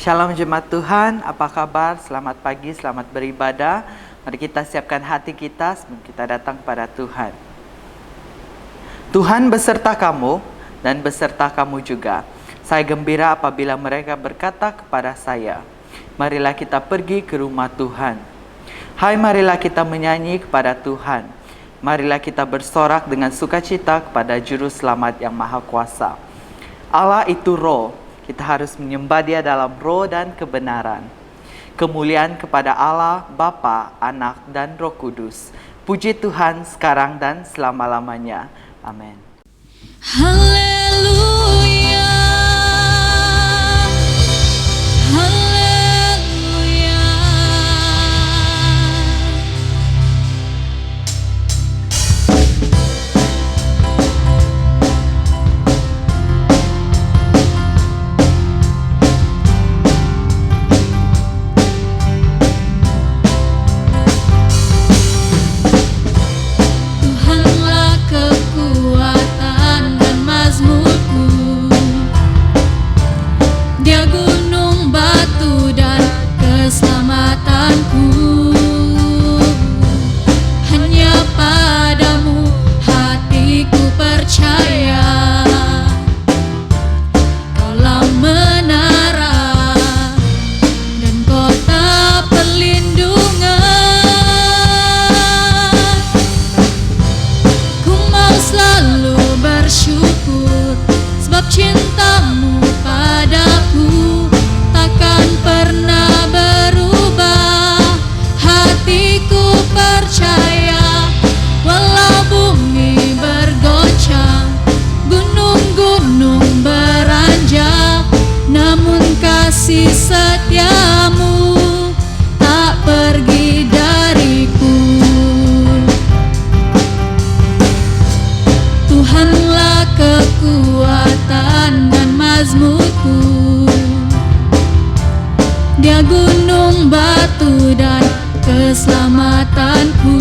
Shalom jemaat Tuhan, apa kabar? Selamat pagi, selamat beribadah. Mari kita siapkan hati kita sebelum kita datang kepada Tuhan. Tuhan beserta kamu dan beserta kamu juga. Saya gembira apabila mereka berkata kepada saya, marilah kita pergi ke rumah Tuhan. Hai, marilah kita menyanyi kepada Tuhan. Marilah kita bersorak dengan sukacita kepada Juru Selamat yang Maha Kuasa. Allah itu roh. Kita harus menyembah Dia dalam roh dan kebenaran. Kemuliaan kepada Allah, Bapa, Anak, dan Roh Kudus. Puji Tuhan sekarang dan selama-lamanya. Amin. Haleluya. Haleluya. Tuhanlah kekuatan dan mazmurku, Dia gunung batu dan keselamatanku. Hanya padamu hatiku percaya, Kaulah menara dan kota perlindungan. Ku mau selalu bersyukur sebab cintamu padaku takkan pernah berubah. Hatiku percaya walau bumi bergoncang, gunung-gunung beranjak, namun kasih setiamu tak pergi dariku. Tuhanlah kekuatan dan mazmurku, Dia gunung batu dan keselamatanku.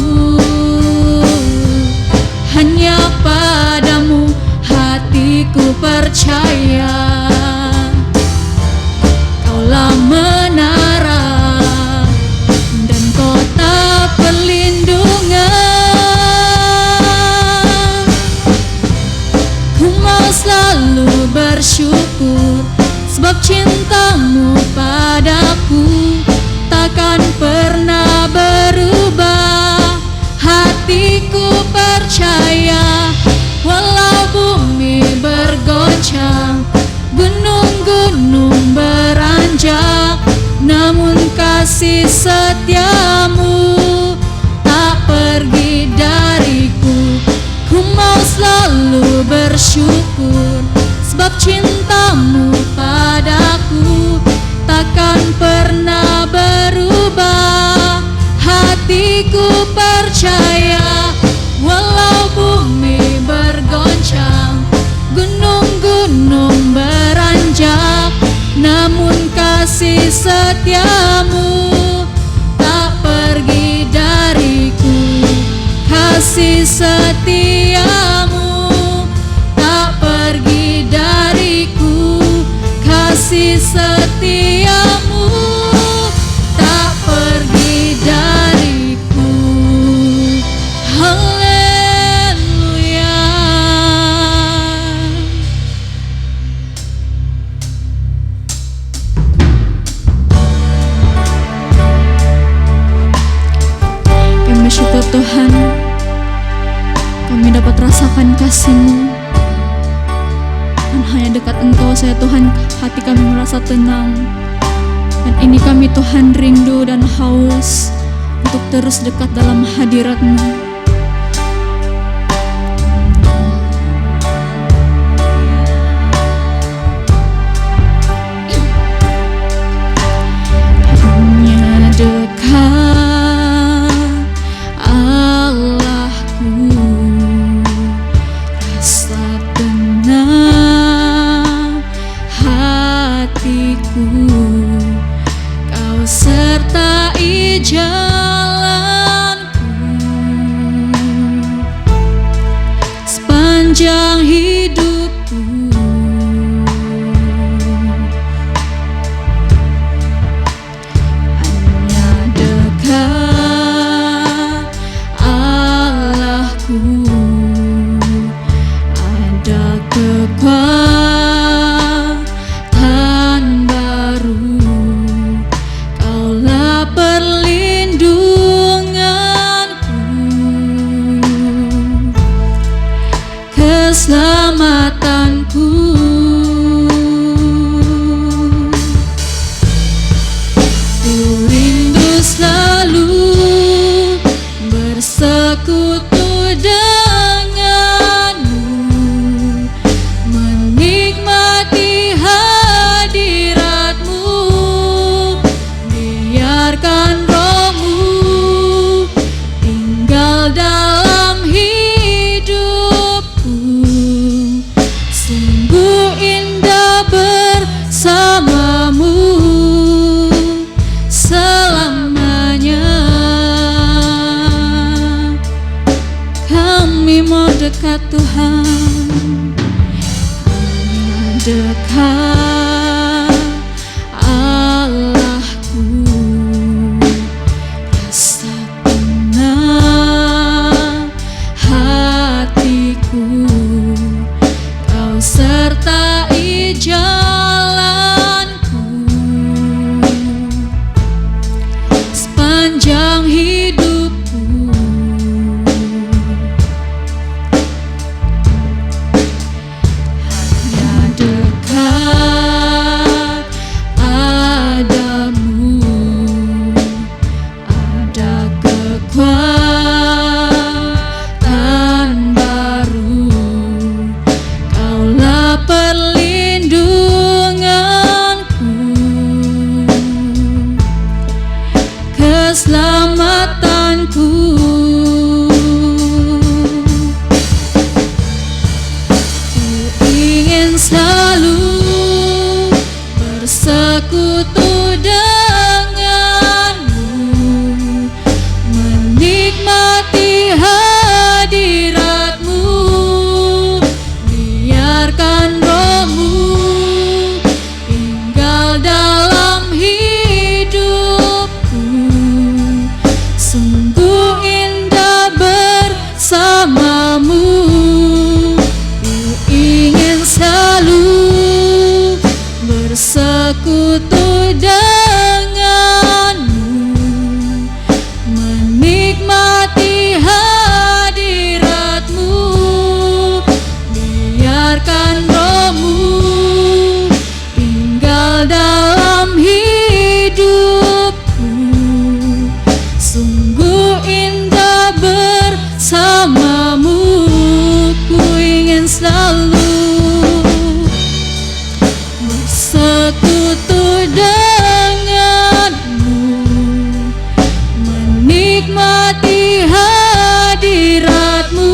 Hanya padamu hatiku percaya, Kaulah menara dan kota perlindungan. Ku mau selalu bersyukur sebab cintamu padaku takkan pernah berubah. Hatiku percaya walau bumi bergoncang, gunung-gunung beranjak, namun kasih setiamu tak pergi dariku. Ku mau selalu bersyukur sebab cintamu padaku takkan pernah berubah. Hatiku percaya walau bumi bergoncang, gunung-gunung beranjak, namun kasih setiamu tak pergi dariku. Kasih setiamu tak pergi dariku. Kasih setiamu tak pergi dariku. Haleluya. Kami bersyukur Tuhan, kami dapat rasakan kasih-Mu, dan hanya dekat Engkau saya Tuhan hati kami merasa tenang. Dan ini kami Tuhan rindu dan haus untuk terus dekat dalam hadirat-Mu. Hanya dekat Allahku, rasa tenang hatiku, Kau sertai jalanku sepanjang hidupku. dekat Tuhan, hanya dekat Allahku. Rasa tenang hatiku, Kau sertai jalanku sepanjang hidupku. Hanya dekat padamu ada kekuatan baru. Kaulah perlindunganku, keselamatanku. Ku ingin selalu bersekutu denganmu, menikmati hadiratmu. Biarkan rohmu tinggal dalam hidupku. Sungguh indah bersamamu. Ku ingin selalu bersekutu denganmu, menikmati hadiratmu. Biarkan rohmu tinggal dalam hidupku. Sungguh indah bersamamu. Ku ingin selalu bersekutu denganmu, menikmati hadiratmu.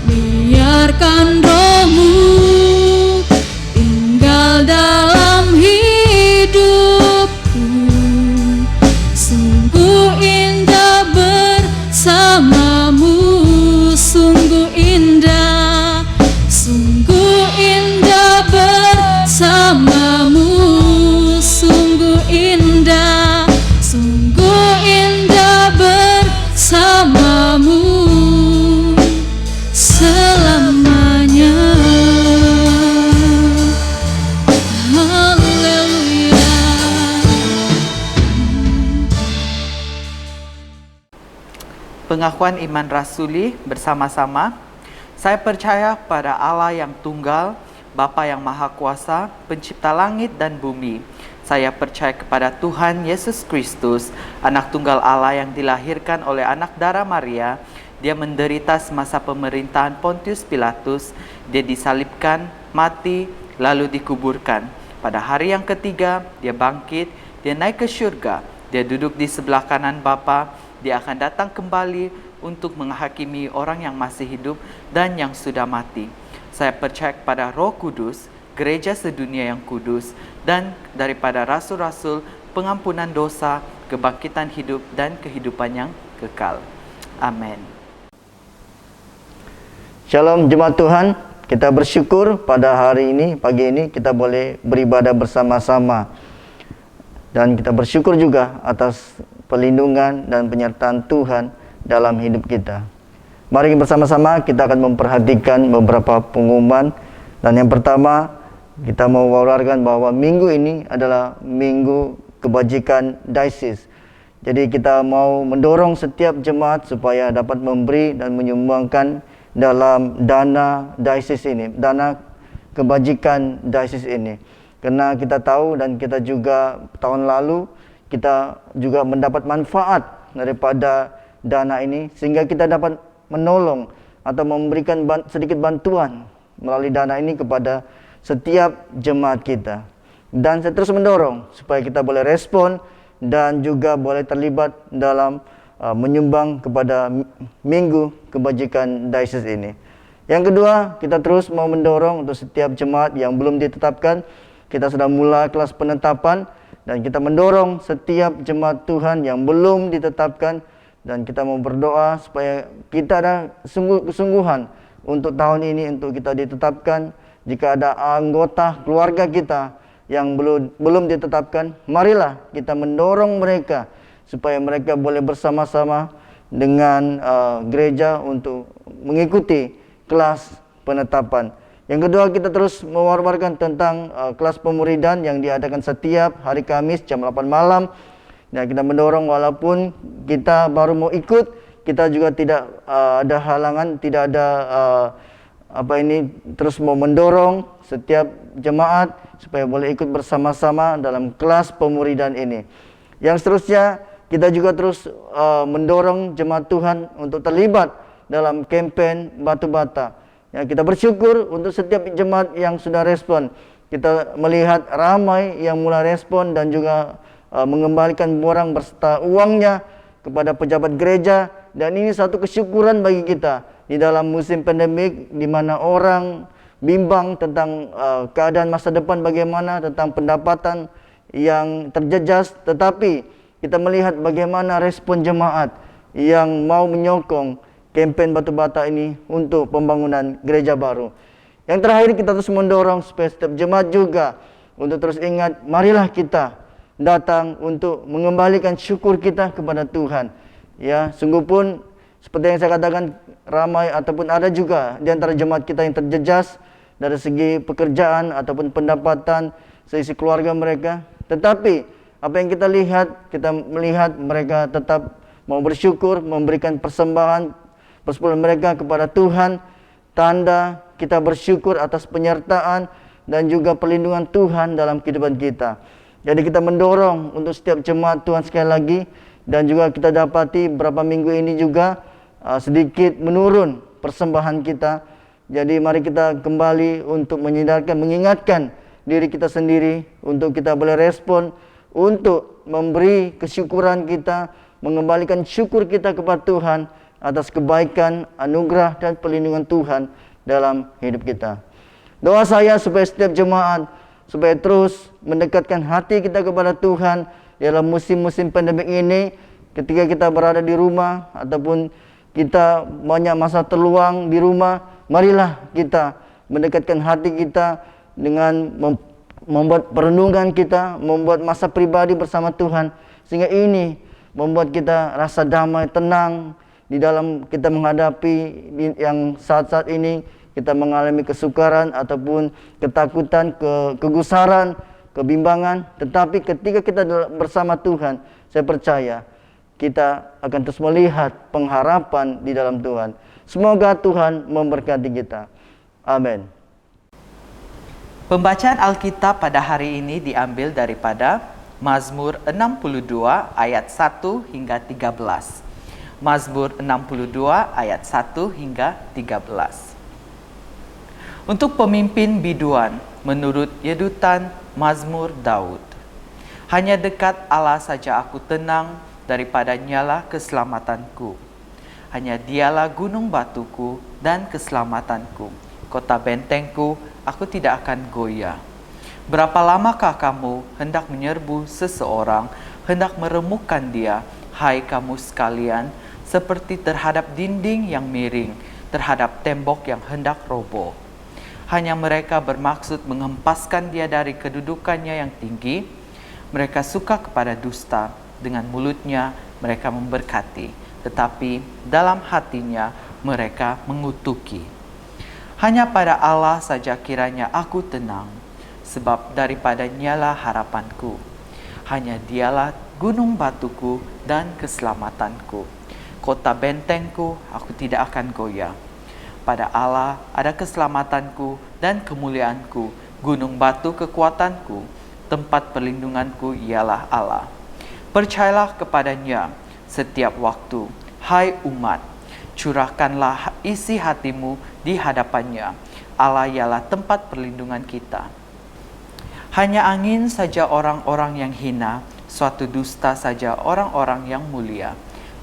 Biarkan rohmu tinggal dalam hidupku. Sungguh indah bersamamu. Sungguh indah, sungguh indah bersamamu. Sungguh indah, sungguh indah bersamamu selamanya. Haleluya. Pengakuan iman rasuli bersama-sama. Saya percaya pada Allah yang tunggal, Bapa yang Maha Kuasa, pencipta langit dan bumi. Saya percaya kepada Tuhan Yesus Kristus, anak tunggal Allah yang dilahirkan oleh anak darah Maria. Dia menderita semasa pemerintahan Pontius Pilatus. Dia disalibkan, mati, lalu dikuburkan. Pada hari yang ketiga, dia bangkit, dia naik ke surga. Dia duduk di sebelah kanan Bapa. Dia akan datang kembali untuk menghakimi orang yang masih hidup dan yang sudah mati. Saya percaya kepada Roh Kudus, gereja sedunia yang kudus, dan daripada rasul-rasul, pengampunan dosa, kebangkitan hidup, dan kehidupan yang kekal. Amin. Shalom jemaat Tuhan, kita bersyukur pada hari ini, pagi ini kita boleh beribadah bersama-sama. Dan kita bersyukur juga atas perlindungan dan penyertaan Tuhan dalam hidup kita. Mari bersama-sama kita akan memperhatikan beberapa pengumuman. Dan yang pertama, kita mau wawarkan bahwa minggu ini adalah minggu kebajikan Diocese. Jadi kita mau mendorong setiap jemaat supaya dapat memberi dan menyumbangkan dalam dana Diocese ini, dana kebajikan Diocese ini. Karena kita tahu dan kita juga tahun lalu kita juga mendapat manfaat daripada dana ini, sehingga kita dapat menolong atau memberikan sedikit bantuan melalui dana ini kepada setiap jemaat kita. Dan saya terus mendorong supaya kita boleh respon dan juga boleh terlibat dalam menyumbang kepada minggu kebajikan Diocese ini. Yang kedua, kita terus mau mendorong untuk setiap jemaat yang belum ditetapkan. Kita sudah mulai kelas penetapan dan kita mendorong setiap jemaat Tuhan yang belum ditetapkan Dan kita mau berdoa supaya kita ada kesungguhan untuk tahun ini untuk kita ditetapkan. Jika ada anggota keluarga kita yang belum ditetapkan, marilah kita mendorong mereka supaya mereka boleh bersama-sama dengan gereja untuk mengikuti kelas penetapan. Yang kedua, kita terus mewawarkan tentang kelas pemuridan yang diadakan setiap hari Kamis jam 8 malam. Dan kita mendorong, walaupun kita baru mau ikut, kita juga tidak ada halangan, tidak ada terus mau mendorong setiap jemaat supaya boleh ikut bersama-sama dalam kelas pemuridan ini. Yang seterusnya, kita juga terus mendorong jemaat Tuhan untuk terlibat dalam kempen Batu Bata. Ya, kita bersyukur untuk setiap jemaat yang sudah respon. Kita melihat ramai yang mulai respon dan juga mengembalikan borang berserta uangnya kepada pejabat gereja. Dan ini satu kesyukuran bagi kita di dalam musim pandemik, di mana orang bimbang tentang keadaan masa depan bagaimana, tentang pendapatan yang terjejas. Tetapi kita melihat bagaimana respon jemaat yang mau menyokong kempen Batu Bata ini untuk pembangunan gereja baru. Yang terakhir, kita terus mendorong supaya setiap jemaat juga untuk terus ingat, marilah kita datang untuk mengembalikan syukur kita kepada Tuhan. Ya, sungguh pun seperti yang saya katakan, ramai ataupun ada juga di antara jemaat kita yang terjejas dari segi pekerjaan ataupun pendapatan, seisi keluarga mereka. Tetapi apa yang kita lihat, kita melihat mereka tetap mau bersyukur, memberikan persembahan mereka kepada Tuhan. Tanda kita bersyukur atas penyertaan dan juga perlindungan Tuhan dalam kehidupan kita. Jadi kita mendorong untuk setiap jemaat Tuhan sekali lagi. Dan juga kita dapati beberapa minggu ini juga sedikit menurun persembahan kita. Jadi mari kita kembali untuk mengingatkan diri kita sendiri untuk kita boleh respon untuk memberi kesyukuran kita, mengembalikan syukur kita kepada Tuhan atas kebaikan, anugerah dan perlindungan Tuhan dalam hidup kita. Doa saya supaya setiap jemaat supaya terus mendekatkan hati kita kepada Tuhan dalam musim-musim pandemik ini, ketika kita berada di rumah ataupun kita banyak masa terluang di rumah, marilah kita mendekatkan hati kita dengan membuat perenungan kita, membuat masa pribadi bersama Tuhan, sehingga ini membuat kita rasa damai, tenang di dalam kita menghadapi yang saat-saat ini kita mengalami kesukaran ataupun ketakutan, kegusaran, kebimbangan. Tetapi ketika kita bersama Tuhan, saya percaya kita akan terus melihat pengharapan di dalam Tuhan. Semoga Tuhan memberkati kita. Amin. Pembacaan Alkitab pada hari ini diambil daripada Mazmur 62 ayat 1 hingga 13. Mazmur 62 ayat 1 hingga 13. Untuk pemimpin biduan menurut Yedutan Mazmur Daud. Hanya dekat Allah saja aku tenang, daripada nyala keselamatanku. Hanya dialah gunung batuku dan keselamatanku, kota bentengku, aku tidak akan goyah. Berapa lamakah kamu hendak menyerbu seseorang, hendak meremukkan dia, hai kamu sekalian, seperti terhadap dinding yang miring, terhadap tembok yang hendak roboh. Hanya mereka bermaksud menghempaskan dia dari kedudukannya yang tinggi. Mereka suka kepada dusta, dengan mulutnya mereka memberkati, tetapi dalam hatinya mereka mengutuki. Hanya pada Allah saja kiranya aku tenang, sebab daripadanya harapanku. Hanya dialah gunung batuku dan keselamatanku, kota bentengku, aku tidak akan goyah. Pada Allah ada keselamatanku dan kemuliaanku, gunung batu kekuatanku, tempat perlindunganku ialah Allah. Percayalah kepadanya setiap waktu, hai umat, curahkanlah isi hatimu di hadapannya. Allah ialah tempat perlindungan kita. Hanya angin saja orang-orang yang hina, suatu dusta saja orang-orang yang mulia.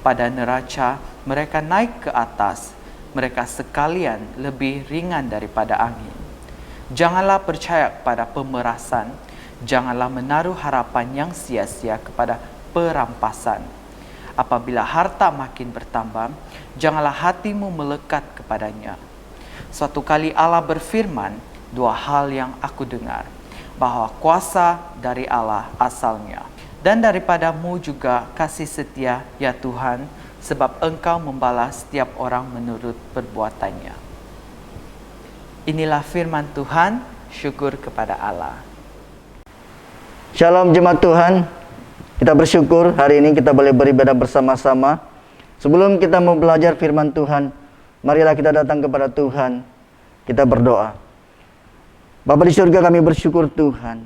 Pada neraca mereka naik ke atas, mereka sekalian lebih ringan daripada angin. Janganlah percaya kepada pemerasan, janganlah menaruh harapan yang sia-sia kepada perampasan. Apabila harta makin bertambah, janganlah hatimu melekat kepadanya. Suatu kali Allah berfirman, dua hal yang aku dengar, bahwa kuasa dari Allah asalnya, dan daripadamu juga kasih setia, ya Tuhan, sebab Engkau membalas setiap orang menurut perbuatannya. Inilah firman Tuhan, syukur kepada Allah. Shalom jemaat Tuhan, kita bersyukur hari ini kita boleh beribadah bersama-sama. Sebelum kita mau belajar firman Tuhan, marilah kita datang kepada Tuhan, kita berdoa. Bapa di surga, kami bersyukur Tuhan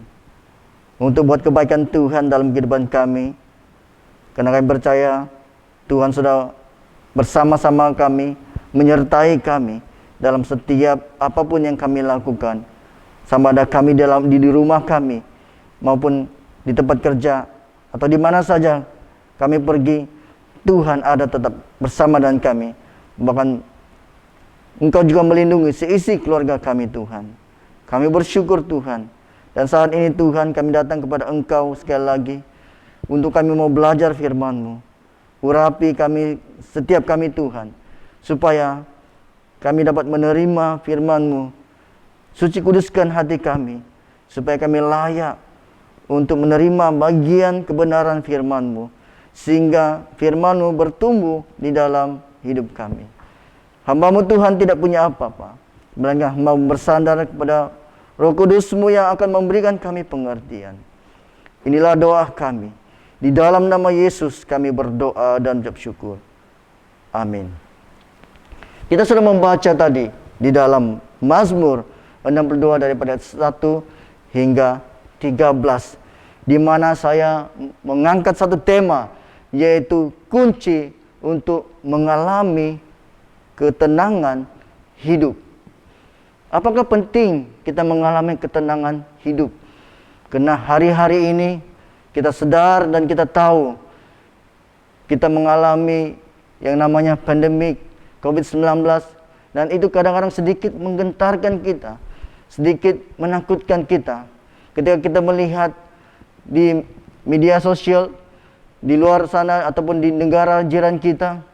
untuk buat kebaikan Tuhan dalam kehidupan kami. Karena kami percaya Tuhan sudah bersama-sama kami, menyertai kami dalam setiap apapun yang kami lakukan. Sama ada kami di rumah kami, maupun di tempat kerja, atau di mana saja kami pergi, Tuhan ada tetap bersama dengan kami. Bahkan Engkau juga melindungi seisi keluarga kami Tuhan. Kami bersyukur Tuhan. Dan saat ini Tuhan, kami datang kepada Engkau sekali lagi untuk kami mau belajar firman-Mu. Urapi kami, setiap kami Tuhan, supaya kami dapat menerima firman-Mu. Suci kuduskan hati kami, supaya kami layak untuk menerima bagian kebenaran firman-Mu, sehingga firman-Mu bertumbuh di dalam hidup kami. Hamba-Mu Tuhan tidak punya apa-apa, melainkan mau bersandar kepada Roh Kudus-Mu yang akan memberikan kami pengertian. Inilah doa kami. Di dalam nama Yesus kami berdoa dan ucap syukur. Amin. Kita sudah membaca tadi di dalam Mazmur 62 daripada 1 hingga 13, di mana saya mengangkat satu tema, yaitu kunci untuk mengalami ketenangan hidup. Apakah penting kita mengalami ketenangan hidup? Karena hari-hari ini kita sadar dan kita tahu kita mengalami yang namanya pandemik COVID-19, dan itu kadang-kadang sedikit menggentarkan kita, sedikit menakutkan kita. Ketika kita melihat di media sosial di luar sana ataupun di negara jiran kita,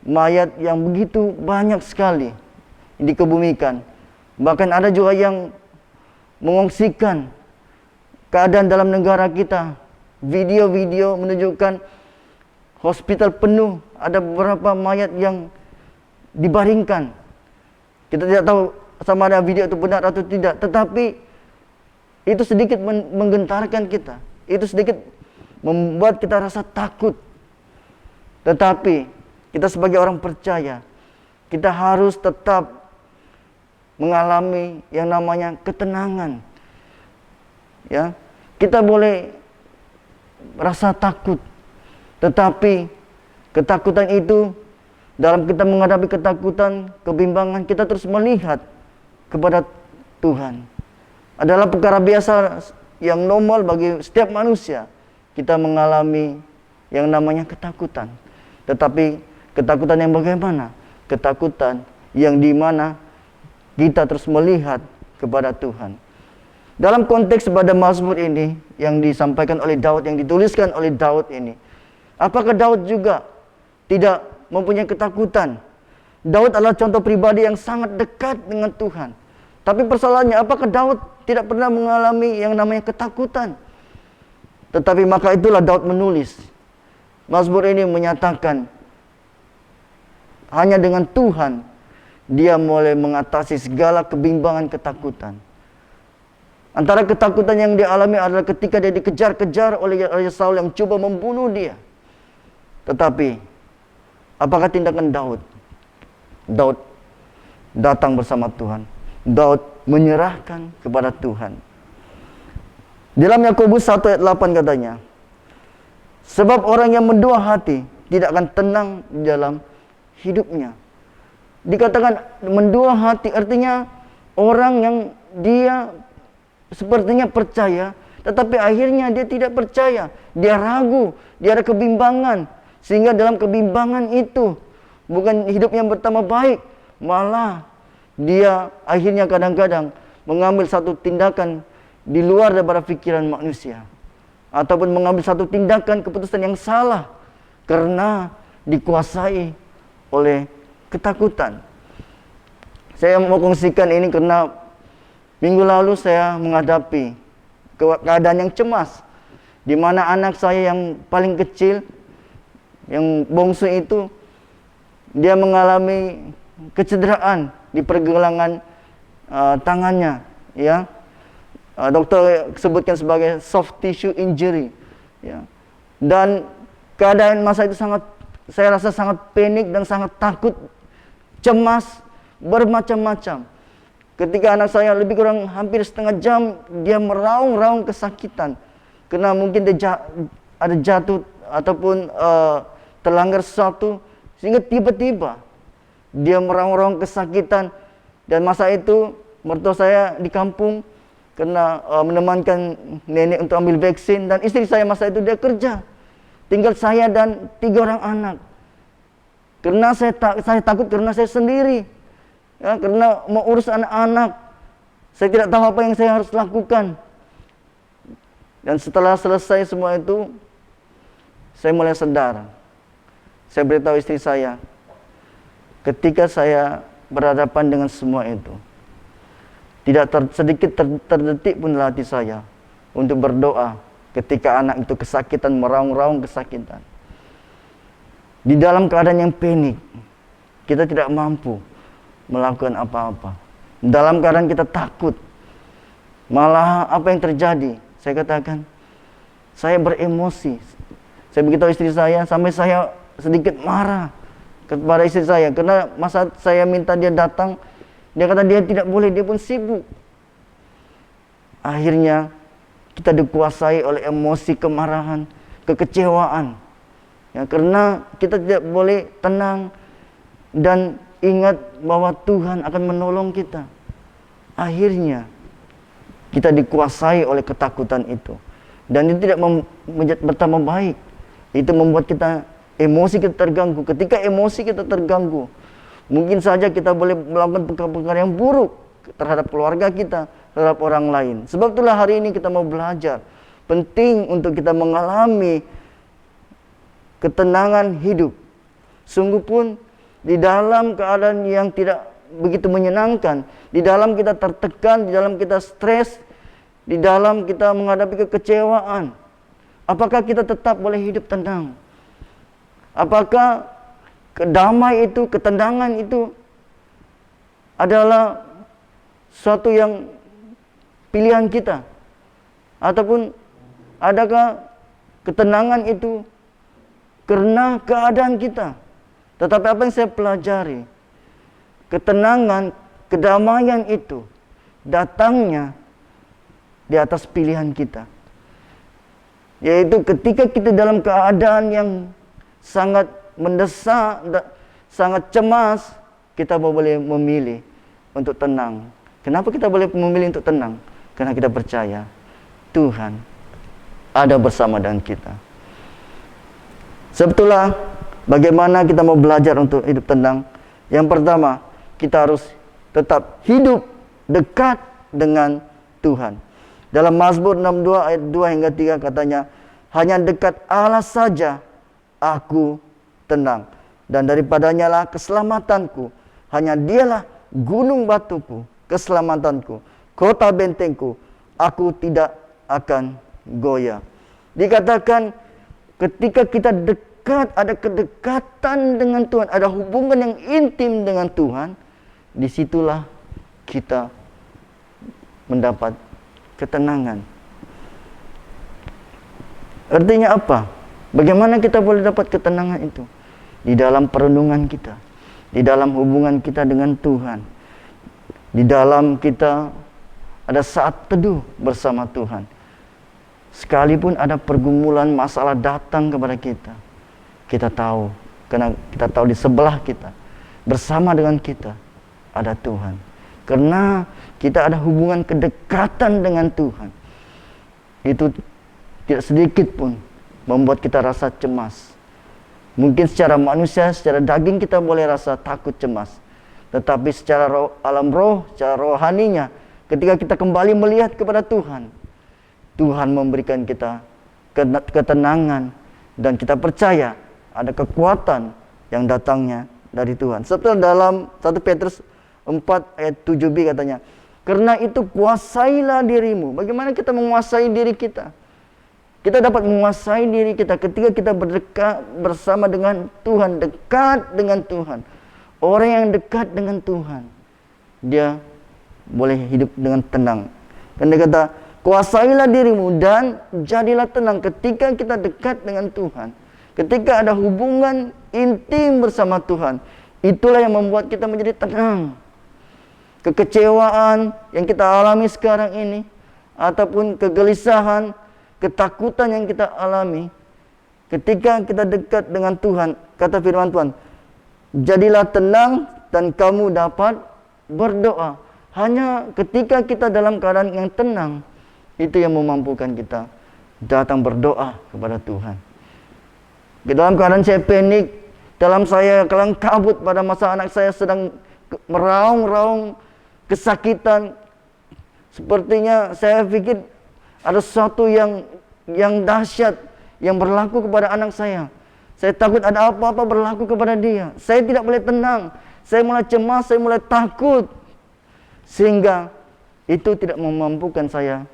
mayat yang begitu banyak sekali dikebumikan. Bahkan ada juga yang mengungsikan keadaan dalam negara kita. Video-video menunjukkan hospital penuh, ada beberapa mayat yang dibaringkan. Kita tidak tahu sama ada video itu benar atau tidak, tetapi itu sedikit menggentarkan kita. Itu sedikit membuat kita rasa takut. Tetapi kita sebagai orang percaya, kita harus tetap mengalami yang namanya ketenangan. Ya, kita boleh rasa takut, tetapi ketakutan itu, dalam kita menghadapi ketakutan, kebimbangan, kita terus melihat kepada Tuhan. Adalah perkara biasa yang normal bagi setiap manusia. Kita mengalami yang namanya ketakutan. Tetapi ketakutan yang bagaimana? Ketakutan yang dimana kita terus melihat kepada Tuhan. Dalam konteks pada Mazmur ini yang disampaikan oleh Daud, yang dituliskan oleh Daud ini, apakah Daud juga tidak mempunyai ketakutan? Daud adalah contoh pribadi yang sangat dekat dengan Tuhan. Tapi persoalannya, apakah Daud tidak pernah mengalami yang namanya ketakutan? Tetapi maka itulah Daud menulis. Mazmur ini menyatakan, hanya dengan Tuhan dia mulai mengatasi segala kebimbangan ketakutan. Antara ketakutan yang dia alami adalah ketika dia dikejar-kejar oleh Raja Saul yang coba membunuh dia. Tetapi apakah tindakan Daud? Daud datang bersama Tuhan. Daud menyerahkan kepada Tuhan. Dalam Yakobus 1 ayat 8 katanya, sebab orang yang mendua hati tidak akan tenang di dalam hidupnya. Dikatakan mendua hati artinya orang yang dia sepertinya percaya, tetapi akhirnya dia tidak percaya. Dia ragu, dia ada kebimbangan. Sehingga dalam kebimbangan itu, bukan hidup yang bertambah baik, malah dia akhirnya kadang-kadang mengambil satu tindakan di luar daripada pikiran manusia. Ataupun mengambil satu tindakan keputusan yang salah. karena dikuasai oleh ketakutan. Saya mau kongsikan ini karena minggu lalu saya menghadapi keadaan yang cemas, di mana anak saya yang paling kecil, yang bungsu itu, dia mengalami kecederaan di pergelangan tangannya, ya. Dokter sebutkan sebagai soft tissue injury, ya. Dan keadaan masa itu saya rasa sangat panik dan sangat takut, cemas, bermacam-macam. Ketika anak saya lebih kurang hampir setengah jam dia meraung-raung kesakitan, karena mungkin dia ada jatuh ataupun terlanggar sesuatu, sehingga tiba-tiba dia meraung-raung kesakitan. Dan masa itu mertua saya di kampung karena menemankan nenek untuk ambil vaksin, dan istri saya masa itu dia kerja, tinggal saya dan 3 orang anak. Karena saya takut karena saya sendiri, ya, karena mau urus anak-anak, saya tidak tahu apa yang saya harus lakukan. Dan setelah selesai semua itu, saya mulai sadar. Saya beritahu istri saya, ketika saya berhadapan dengan semua itu, tidak sedikit terdetik pun dalam hati saya untuk berdoa ketika anak itu kesakitan, meraung-raung kesakitan. Di dalam keadaan yang panik, kita tidak mampu melakukan apa-apa. Dalam keadaan kita takut, malah apa yang terjadi? Saya katakan, saya beremosi. Saya beritahu istri saya, sampai saya sedikit marah kepada istri saya, karena masa saya minta dia datang, dia kata dia tidak boleh, dia pun sibuk. Akhirnya kita dikuasai oleh emosi kemarahan, kekecewaan, ya, karena kita tidak boleh tenang dan ingat bahwa Tuhan akan menolong kita. Akhirnya kita dikuasai oleh ketakutan itu, dan itu tidak bertambah baik. Itu membuat kita emosi kita terganggu. Ketika emosi kita terganggu, mungkin saja kita boleh melakukan perkara-perkara yang buruk terhadap keluarga kita, terhadap orang lain. Sebab itulah hari ini kita mau belajar, penting untuk kita mengalami ketenangan hidup. Sungguh pun di dalam keadaan yang tidak begitu menyenangkan, di dalam kita tertekan, di dalam kita stres, di dalam kita menghadapi kekecewaan, apakah kita tetap boleh hidup tenang? Apakah kedamai itu, ketenangan itu adalah suatu yang pilihan kita? Ataupun adakah ketenangan itu karena keadaan kita? Tetapi apa yang saya pelajari, ketenangan, kedamaian itu datangnya di atas pilihan kita. Yaitu ketika kita dalam keadaan yang sangat mendesak, sangat cemas, kita boleh memilih untuk tenang. Kenapa kita boleh memilih untuk tenang? Karena kita percaya Tuhan ada bersama dengan kita. Sebetulnya bagaimana kita mau belajar untuk hidup tenang? Yang pertama, kita harus tetap hidup dekat dengan Tuhan. Dalam Mazmur 62 ayat 2 hingga 3 katanya, hanya dekat Allah saja aku tenang, dan daripadanya lah keselamatanku. Hanya dialah gunung batuku, keselamatanku, kota bentengku, aku tidak akan goyah. Dikatakan ketika kita dekat, ada kedekatan dengan Tuhan, ada hubungan yang intim dengan Tuhan, disitulah kita mendapat ketenangan. Artinya apa? Bagaimana kita boleh dapat ketenangan itu? Di dalam perenungan kita, di dalam hubungan kita dengan Tuhan, di dalam kita ada saat teduh bersama Tuhan. Sekalipun ada pergumulan masalah datang kepada kita, kita tahu, karena kita tahu di sebelah kita, bersama dengan kita ada Tuhan. Karena kita ada hubungan kedekatan dengan Tuhan, itu tidak sedikit pun membuat kita rasa cemas. Mungkin secara manusia, secara daging kita boleh rasa takut, cemas. Tetapi secara alam roh, secara rohaninya, ketika kita kembali melihat kepada Tuhan, Tuhan memberikan kita ketenangan, dan kita percaya ada kekuatan yang datangnya dari Tuhan. Seperti dalam 1 Petrus 4 ayat 7b katanya, karena itu kuasailah dirimu. Bagaimana kita menguasai diri kita? Kita dapat menguasai diri kita ketika kita berdekat bersama dengan Tuhan, dekat dengan Tuhan. Orang yang dekat dengan Tuhan, dia boleh hidup dengan tenang. Dan dia kata, kuasailah dirimu dan jadilah tenang ketika kita dekat dengan Tuhan. Ketika ada hubungan intim bersama Tuhan, itulah yang membuat kita menjadi tenang. Kekecewaan yang kita alami sekarang ini, ataupun kegelisahan, ketakutan yang kita alami, ketika kita dekat dengan Tuhan, kata firman Tuhan, jadilah tenang dan kamu dapat berdoa. Hanya ketika kita dalam keadaan yang tenang, itu yang memampukan kita datang berdoa kepada Tuhan. Di dalam keadaan saya panik, dalam saya kelang kabut pada masa anak saya sedang meraung-raung kesakitan, sepertinya saya pikir ada sesuatu yang dahsyat yang berlaku kepada anak saya. Saya takut ada apa-apa berlaku kepada dia. Saya tidak boleh tenang. Saya mulai cemas, saya mulai takut. Sehingga itu tidak memampukan saya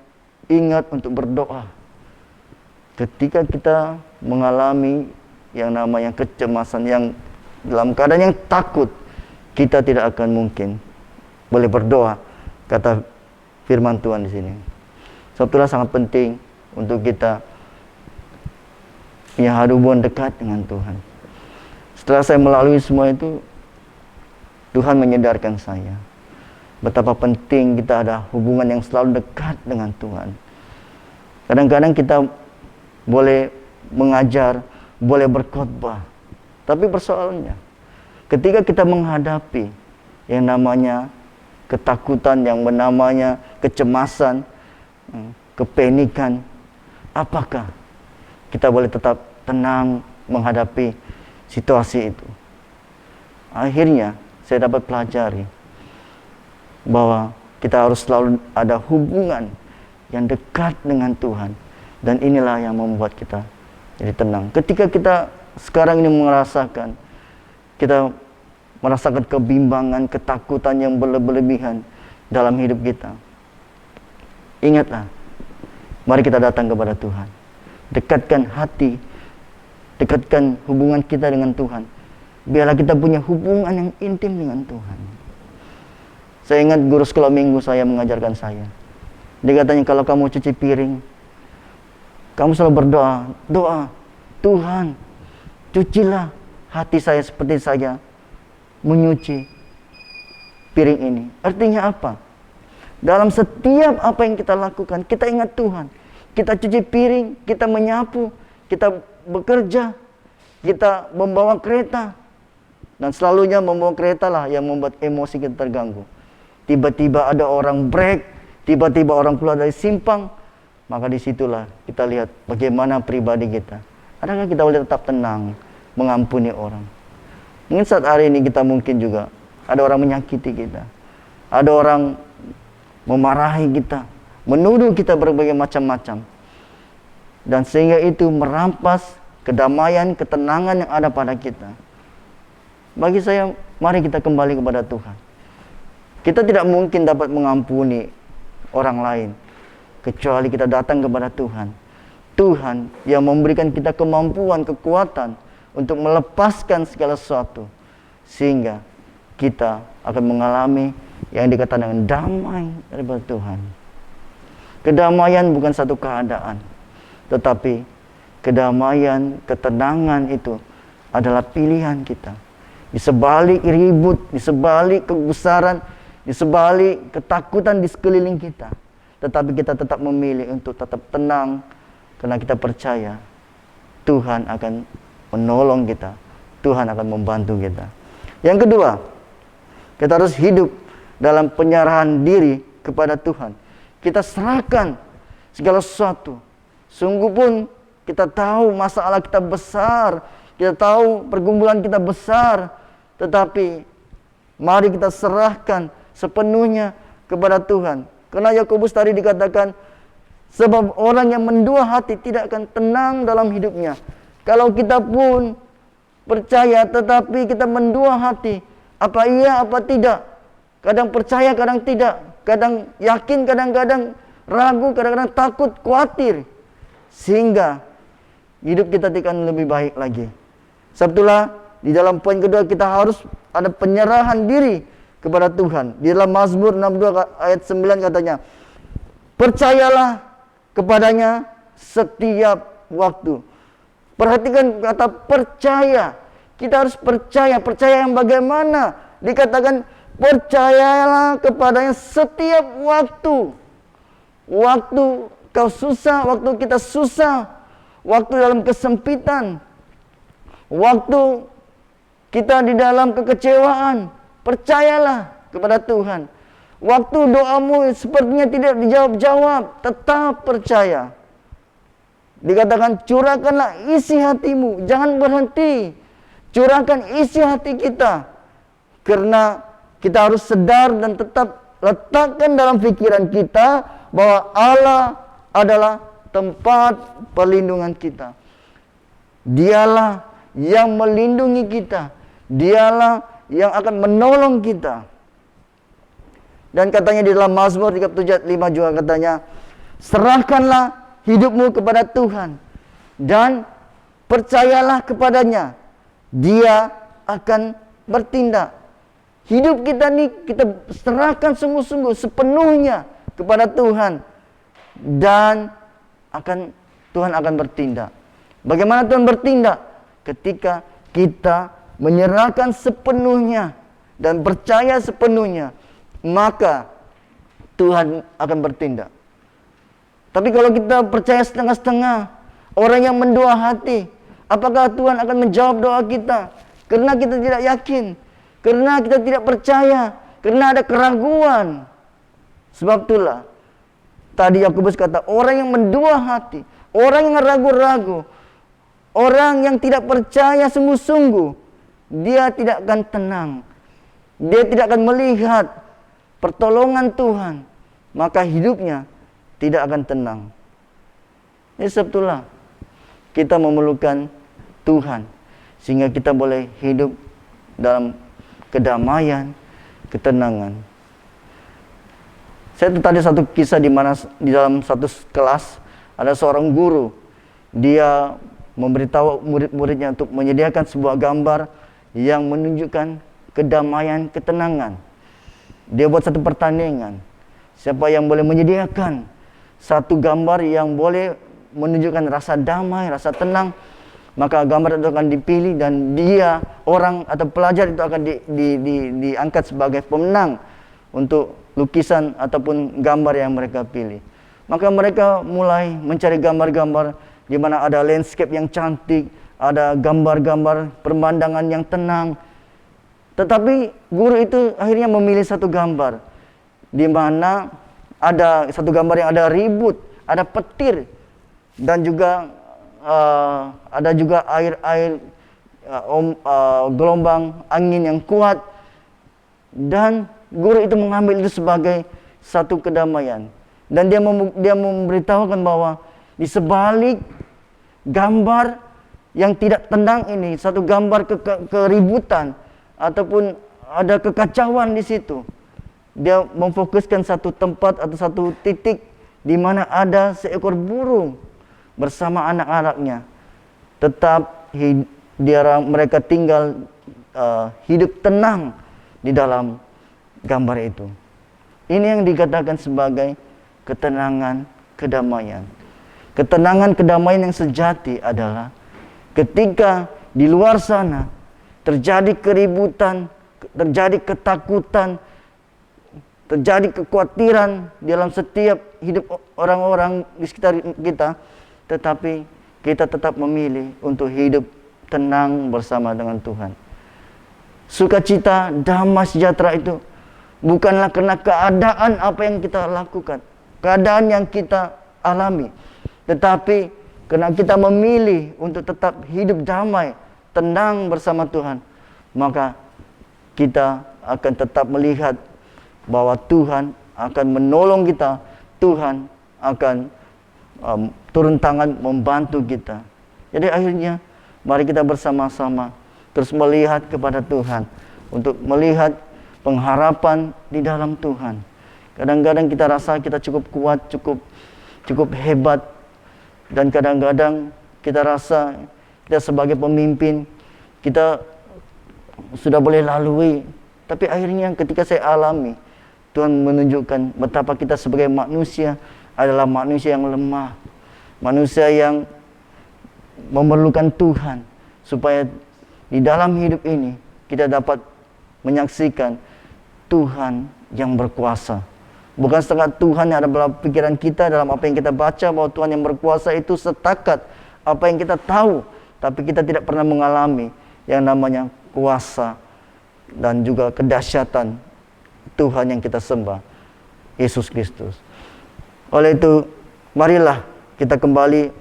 ingat untuk berdoa. Ketika kita mengalami yang namanya kecemasan, yang dalam keadaan yang takut, kita tidak akan mungkin boleh berdoa, kata firman Tuhan di sini. Sebetulnya sangat penting untuk kita punya hubungan dekat dengan Tuhan. Setelah saya melalui semua itu, Tuhan menyadarkan saya betapa penting kita ada hubungan yang selalu dekat dengan Tuhan. Kadang-kadang kita boleh mengajar, boleh berkhotbah, tapi persoalannya ketika kita menghadapi yang namanya ketakutan, yang namanya kecemasan, kepanikan, apakah kita boleh tetap tenang menghadapi situasi itu? Akhirnya saya dapat pelajari bahwa kita harus selalu ada hubungan yang dekat dengan Tuhan, dan inilah yang membuat kita jadi tenang. Ketika kita sekarang ini kita merasakan kebimbangan, ketakutan yang berlebihan dalam hidup kita, ingatlah, mari kita datang kepada Tuhan. Dekatkan hati, dekatkan hubungan kita dengan Tuhan. Biarlah kita punya hubungan yang intim dengan Tuhan. Saya ingat guru sekolah minggu saya mengajarkan saya. Dia katanya, kalau kamu cuci piring, kamu selalu berdoa, Tuhan, cucilah hati saya seperti saya menyuci piring ini. Artinya apa? Dalam setiap apa yang kita lakukan, kita ingat Tuhan. Kita cuci piring, kita menyapu, kita bekerja, kita membawa kereta. Dan selalunya membawa kereta lah yang membuat emosi kita terganggu. Tiba-tiba ada orang break, tiba-tiba orang keluar dari simpang, maka disitulah kita lihat bagaimana pribadi kita. Adakah kita boleh tetap tenang, mengampuni orang? Mungkin saat hari ini kita mungkin juga ada orang menyakiti kita, ada orang memarahi kita, menuduh kita berbagai macam-macam, dan sehingga itu merampas kedamaian, ketenangan yang ada pada kita. Bagi saya, mari kita kembali kepada Tuhan. Kita tidak mungkin dapat mengampuni orang lain kecuali kita datang kepada Tuhan. Tuhan yang memberikan kita kemampuan, kekuatan untuk melepaskan segala sesuatu, sehingga kita akan mengalami yang dikatakan dengan damai daripada Tuhan. Kedamaian bukan satu keadaan, tetapi kedamaian, ketenangan itu adalah pilihan kita. Di sebalik ribut, di sebalik kegusaran, di sebalik ketakutan di sekeliling kita, tetapi kita tetap memilih untuk tetap tenang, karena kita percaya Tuhan akan menolong kita, Tuhan akan membantu kita. Yang kedua, kita harus hidup dalam penyerahan diri kepada Tuhan. Kita serahkan segala sesuatu. Sungguh pun kita tahu masalah kita besar, kita tahu pergumulan kita besar, tetapi mari kita serahkan sepenuhnya kepada Tuhan. Karena Yakobus tadi dikatakan, sebab orang yang mendua hati tidak akan tenang dalam hidupnya. Kalau kita pun percaya tetapi kita mendua hati. Apa iya, apa tidak? Kadang percaya, kadang tidak. Kadang yakin, kadang-kadang ragu, kadang-kadang takut, khawatir. Sehingga hidup kita tidak akan lebih baik lagi. Sebab itulah di dalam poin kedua kita harus ada penyerahan diri kepada Tuhan. Di dalam Mazmur 62 ayat 9 katanya, percayalah kepadanya setiap waktu. Perhatikan kata percaya. Kita harus percaya. Percaya yang bagaimana? Dikatakan percayalah kepadanya setiap waktu. Waktu kau susah, waktu kita susah, waktu dalam kesempitan, waktu kita di dalam kekecewaan, percayalah kepada Tuhan. Waktu doamu sepertinya tidak dijawab-jawab, tetap percaya. Dikatakan curahkanlah isi hatimu, jangan berhenti. Curahkan isi hati kita. Karena kita harus sadar dan tetap letakkan dalam pikiran kita bahwa Allah adalah tempat perlindungan kita. Dialah yang melindungi kita. Dialah yang akan menolong kita. Dan katanya di dalam Mazmur 37:5 juga katanya, serahkanlah hidupmu kepada Tuhan dan percayalah kepadanya. Dia akan bertindak. Hidup kita ini kita serahkan sungguh-sungguh sepenuhnya kepada Tuhan dan Tuhan akan bertindak. Bagaimana Tuhan bertindak? Ketika kita menyerahkan sepenuhnya dan percaya sepenuhnya, maka Tuhan akan bertindak. Tapi kalau kita percaya setengah-setengah, orang yang mendua hati, apakah Tuhan akan menjawab doa kita? Karena kita tidak yakin, karena kita tidak percaya, karena ada keraguan. Sebab itulah tadi Yakobus kata, orang yang mendua hati, orang yang ragu-ragu, orang yang tidak percaya sungguh-sungguh, dia tidak akan tenang. Dia tidak akan melihat pertolongan Tuhan, maka hidupnya tidak akan tenang. Ini sebab itulah kita memerlukan Tuhan, sehingga kita boleh hidup dalam kedamaian, ketenangan. Saya tadi satu kisah di mana di dalam satu kelas ada seorang guru. Dia memberitahu murid-muridnya untuk menyediakan sebuah gambar yang menunjukkan kedamaian, ketenangan. Dia buat satu pertandingan. Siapa yang boleh menyediakan satu gambar yang boleh menunjukkan rasa damai, rasa tenang, maka gambar itu akan dipilih dan dia, orang atau pelajar itu akan diangkat sebagai pemenang untuk lukisan ataupun gambar yang mereka pilih. Maka mereka mulai mencari gambar-gambar di mana ada landscape yang cantik, ada gambar-gambar pemandangan yang tenang. Tetapi guru itu akhirnya memilih satu gambar di mana ada satu gambar yang ada ribut, ada petir, dan juga ada juga air gelombang angin yang kuat. Dan guru itu mengambil itu sebagai satu kedamaian. Dan dia memberitahukan bahwa di sebalik gambar yang tidak tenang ini, satu gambar keributan ataupun ada kekacauan di situ, dia memfokuskan satu tempat atau satu titik di mana ada seekor burung bersama anak-anaknya. Tetap mereka tinggal hidup tenang di dalam gambar itu. Ini yang dikatakan sebagai ketenangan, kedamaian. Ketenangan, kedamaian yang sejati adalah ketika di luar sana terjadi keributan, terjadi ketakutan, terjadi kekhawatiran dalam setiap hidup orang-orang di sekitar kita, tetapi kita tetap memilih untuk hidup tenang bersama dengan Tuhan. Sukacita, damai, sejahtera itu bukanlah karena keadaan apa yang kita lakukan, keadaan yang kita alami, tetapi karena kita memilih untuk tetap hidup damai, tenang bersama Tuhan, maka kita akan tetap melihat bahwa Tuhan akan menolong kita, Tuhan akan turun tangan membantu kita. Jadi akhirnya mari kita bersama-sama terus melihat kepada Tuhan, untuk melihat pengharapan di dalam Tuhan. Kadang-kadang kita rasa kita cukup kuat, cukup hebat, dan kadang-kadang kita rasa kita sebagai pemimpin kita sudah boleh lalui. Tapi akhirnya ketika saya alami, Tuhan menunjukkan betapa kita sebagai manusia adalah manusia yang lemah, manusia yang memerlukan Tuhan, supaya di dalam hidup ini kita dapat menyaksikan Tuhan yang berkuasa. Bukan setengah Tuhan yang ada dalam pikiran kita, dalam apa yang kita baca, bahwa Tuhan yang berkuasa itu setakat apa yang kita tahu, tapi kita tidak pernah mengalami yang namanya kuasa dan juga kedahsyatan Tuhan yang kita sembah, Yesus Kristus. Oleh itu, marilah kita kembali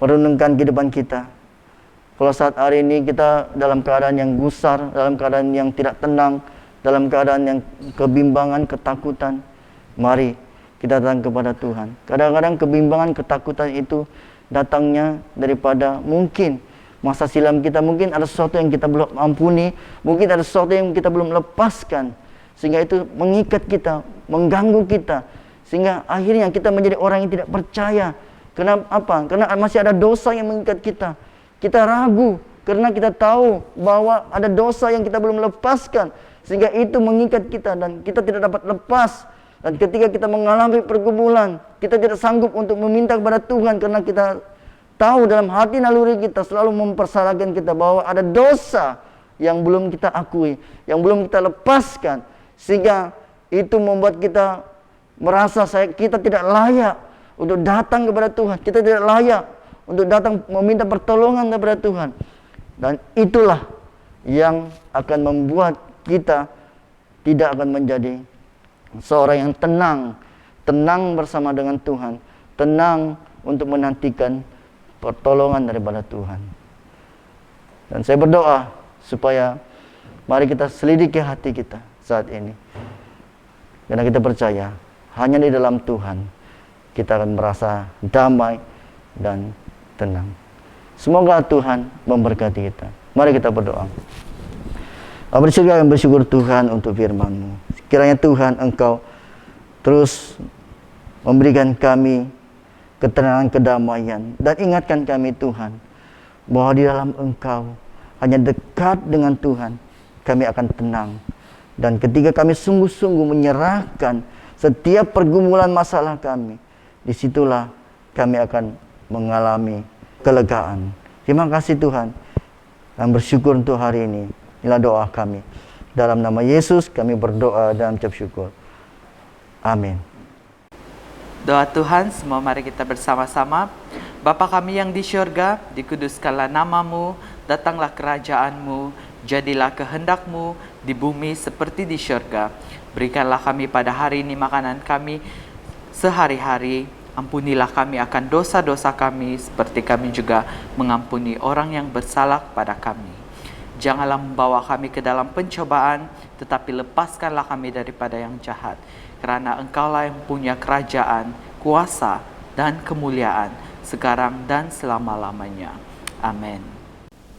merenungkan kehidupan kita. Kalau saat hari ini kita dalam keadaan yang gusar, dalam keadaan yang tidak tenang, dalam keadaan yang kebimbangan, ketakutan, mari kita datang kepada Tuhan. Kadang-kadang kebimbangan, ketakutan itu datangnya daripada mungkin masa silam kita, mungkin ada sesuatu yang kita belum ampuni, mungkin ada sesuatu yang kita belum lepaskan, sehingga itu mengikat kita, mengganggu kita, sehingga akhirnya kita menjadi orang yang tidak percaya. Kenapa? Karena masih ada dosa yang mengikat kita. Kita ragu karena kita tahu bahwa ada dosa yang kita belum lepaskan, sehingga itu mengikat kita dan kita tidak dapat lepas. Dan ketika kita mengalami pergumulan, kita tidak sanggup untuk meminta kepada Tuhan, karena kita tahu dalam hati naluri kita selalu mempersalahkan kita bahwa ada dosa yang belum kita akui, yang belum kita lepaskan, sehingga itu membuat kita merasa kita tidak layak untuk datang kepada Tuhan. Kita tidak layak untuk datang meminta pertolongan kepada Tuhan. Dan itulah yang akan membuat kita tidak akan menjadi seorang yang tenang bersama dengan Tuhan, tenang untuk menantikan pertolongan daripada Tuhan. Dan saya berdoa supaya mari kita selidiki hati kita saat ini, karena kita percaya hanya di dalam Tuhan kita akan merasa damai dan tenang. Semoga Tuhan memberkati kita. Mari kita berdoa. Bapa di surga, kami bersyukur Tuhan untuk firman-Mu. Kiranya Tuhan Engkau terus memberikan kami ketenangan, kedamaian, dan ingatkan kami Tuhan bahwa di dalam Engkau, hanya dekat dengan Tuhan, kami akan tenang. Dan ketika kami sungguh-sungguh menyerahkan setiap pergumulan masalah kami, disitulah kami akan mengalami kelegaan. Terima kasih Tuhan, dan bersyukur untuk hari ini. Inilah doa kami. Dalam nama Yesus kami berdoa dan ucap syukur. Amin. Doa Tuhan, semua mari kita bersama-sama. Bapa kami yang di syurga, dikuduskanlah nama-Mu, datanglah kerajaan-Mu, jadilah kehendak-Mu di bumi seperti di syurga. Berikanlah kami pada hari ini makanan kami sehari-hari. Ampunilah kami akan dosa-dosa kami, seperti kami juga mengampuni orang yang bersalah kepada kami. Janganlah membawa kami ke dalam pencobaan, tetapi lepaskanlah kami daripada yang jahat. Karena Engkaulah yang punya kerajaan, kuasa, dan kemuliaan, sekarang dan selama-lamanya. Amin.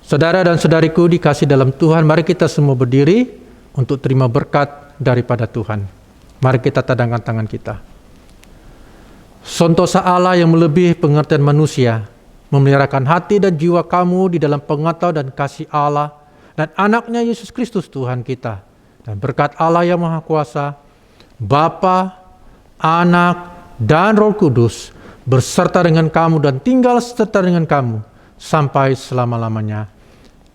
Saudara dan saudariku dikasih dalam Tuhan, mari kita semua berdiri untuk terima berkat daripada Tuhan. Mari kita tadangkan tangan kita. Sentosa Allah yang melebihi pengertian manusia, memeliharakan hati dan jiwa kamu di dalam pengetahuan dan kasih Allah dan anaknya Yesus Kristus Tuhan kita. Dan berkat Allah yang Maha Kuasa, Bapa, Anak, dan Roh Kudus berserta dengan kamu dan tinggal serta dengan kamu sampai selama-lamanya.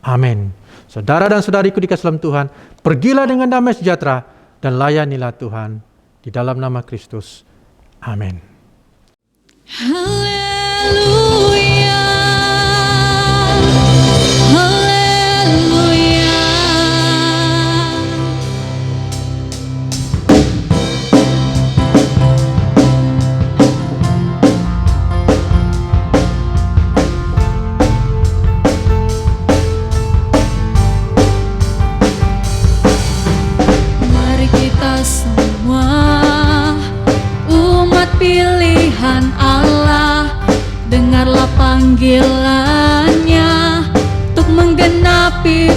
Amin. Saudara dan saudariku dikasih dalam Tuhan, pergilah dengan damai sejahtera dan layanilah Tuhan di dalam nama Kristus. Amin. Haleluya, haleluya. Mari kita semua umat pilihan Allah, dengarlah panggilannya untuk menggenapi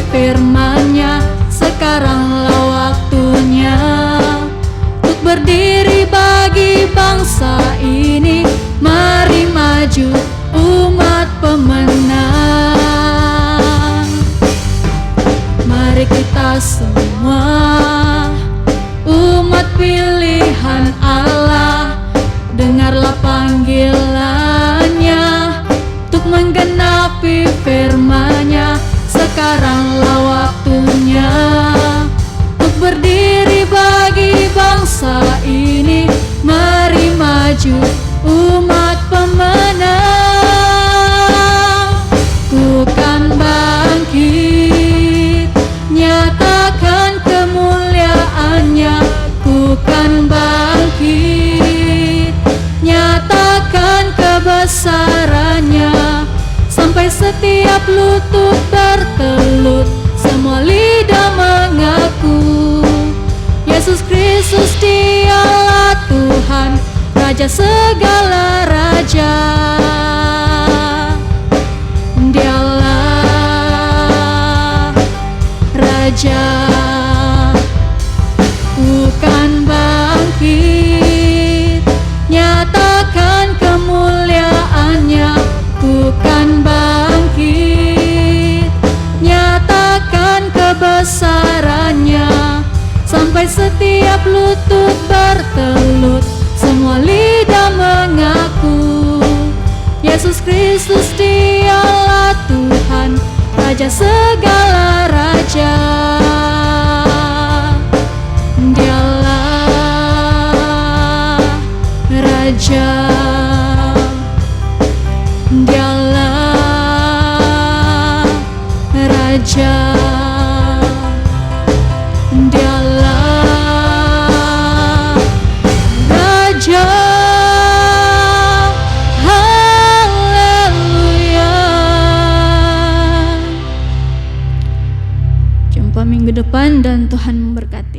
meresapi firman-Nya. Sekaranglah waktunya untuk berdiri bagi bangsa ini. Mari maju umat pemenang. Ku kan bangkit, nyatakan kemuliaan-Nya. Ku kan bangkit, nyatakan kebesaran-Nya. Sampai setiap lutut bertelut, semua lidah mengaku Yesus Kristus Dialah Tuhan, Raja segala raja. Dialah Raja. Ku kan bangkit, nyatakan kemuliaan-Nya. Ku kan bangkit, nyatakan kebesaran-Nya. Sampai setiap lutut bertelut, semua lidah mengaku Yesus Kristus Dialah Tuhan, Raja segala raja. Dialah Raja. Dialah Raja. Dialah Raja. Haleluya. Jumpa minggu depan dan Tuhan memberkati.